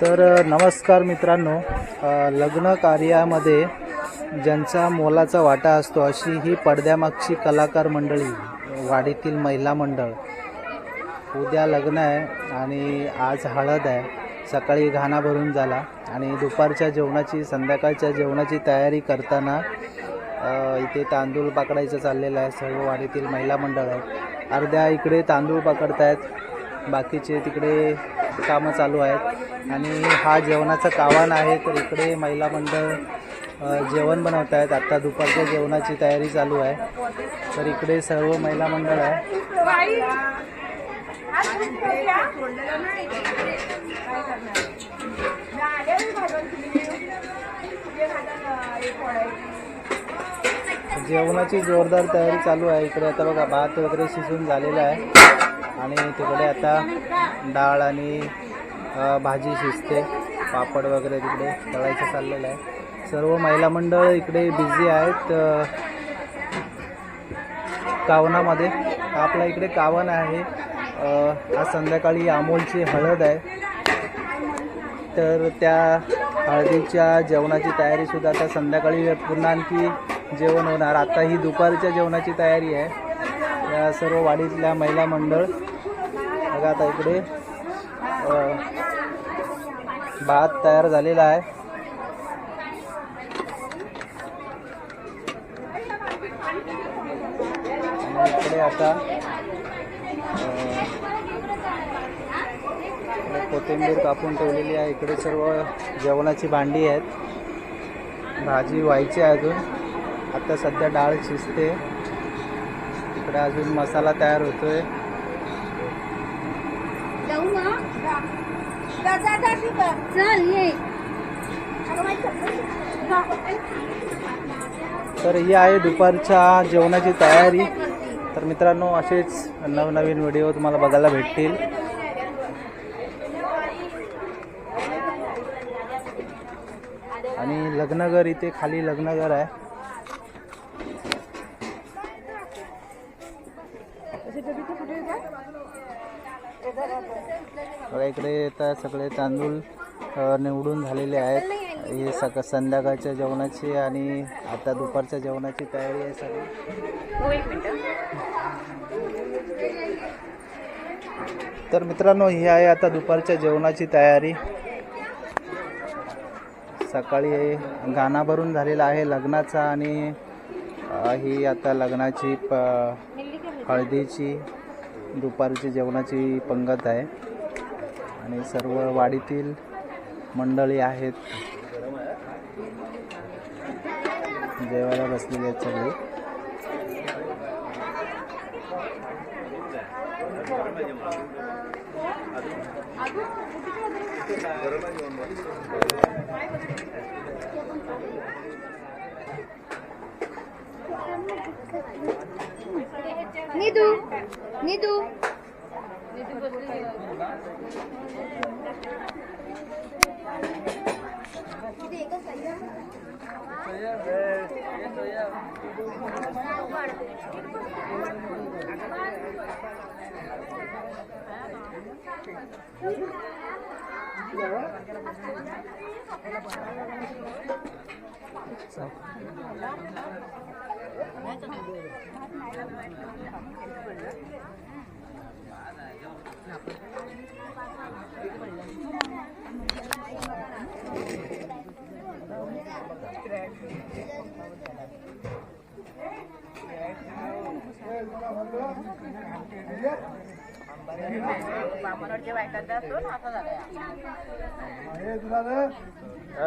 तर नमस्कार मित्रांनो, लग्न कार्यामध्ये ज्यांचा मोलाचा वाटा असतो अशी ही पडद्यामागची कलाकार मंडळी, वाडीतील महिला मंडळ. उद्या लग्न आहे आणि आज हळद आहे. सकाळी घाणा भरून झाला आणि दुपारच्या जेवणाची, संध्याकाळच्या जेवणाची तयारी करताना इथे तांदूळ पकडायचं चाललेलं आहे. सर्व वाडीतील महिला मंडळ आहेत. अर्ध्या इकडे तांदूळ पकडत आहेत, बाकीचे तिकडे कामं चालू आहेत. आणि हा जेवणाचा कावान आहे. तर इकडे महिला मंडळ जेवण बनवत आहेत. आता दुपारच्या जेवणाची तयारी चालू आहे. तर इकडे सर्व महिला मंडळ आहे. जेवणाची जोरदार तयारी चालू आहे. इकडे आता बघा भात वगैरे शिजून झालेला आहे आणि तिकडे आता डाळ आणि भाजी शिजते. पापड वगैरे तिकडे तळायचं चाललेलं आहे. सर्व महिला मंडळ इकडे बिझी आहेत कावनामध्ये. आपल्या इकडे कावन आहे. आज संध्याकाळी अमोलची हळद आहे. तर त्या हळदीच्या जेवणाची तयारीसुद्धा आता संध्याकाळी पुन्हा आणखी जेवण होणार. आता ही दुपारच्या जेवणाची तयारी आहे. या सर्व वाडीतल्या महिला मंडळ बघा. आता इकडे भात तयार झालेला आहे. आणि इकडे आता कोथिंबीर कापून ठेवलेली आहे. इकडे सर्व जेवणाची भांडी आहेत. भाजी व्हायची आहे अजून. आता सध्या डाळ शिजते. इकडे अजून मसाला तयार होतोय. तर ही आहे दुपारच्या जेवणाची तयारी. तर मित्रांनो, असेच नवनवीन व्हिडिओ तुम्हाला बघायला भेटतील. आणि लग्नगर, इथे खाली लग्नगर आहे. इकडे आता सगळे तांदूळ निवडून झालेले आहेत. हे संध्याकाळच्या जेवणाची आणि आता दुपारच्या जेवणाची तयारी आहे सगळी. तर मित्रांनो, ही आहे आता दुपारच्या जेवणाची तयारी. सकाळी गाणा भरून झालेला आहे लग्नाचा आणि ही आता लग्नाची हळदीची दुपारची जेवणाची पंगत आहे. आणि सर्व वाडीतील मंडळी आहेत, जेवायला बसलेले आहेत सगळे. निदू निदू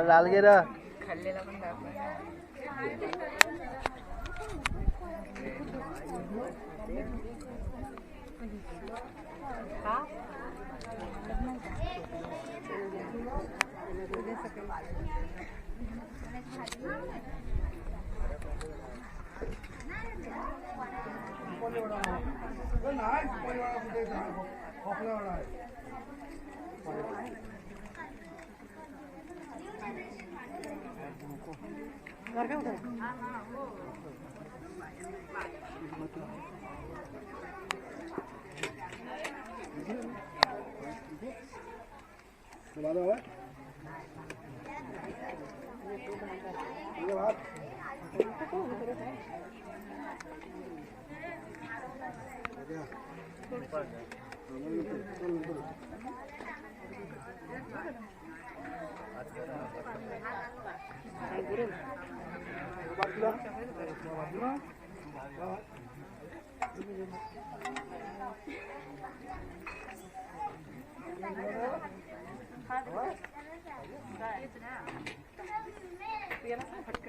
लालगेरा हा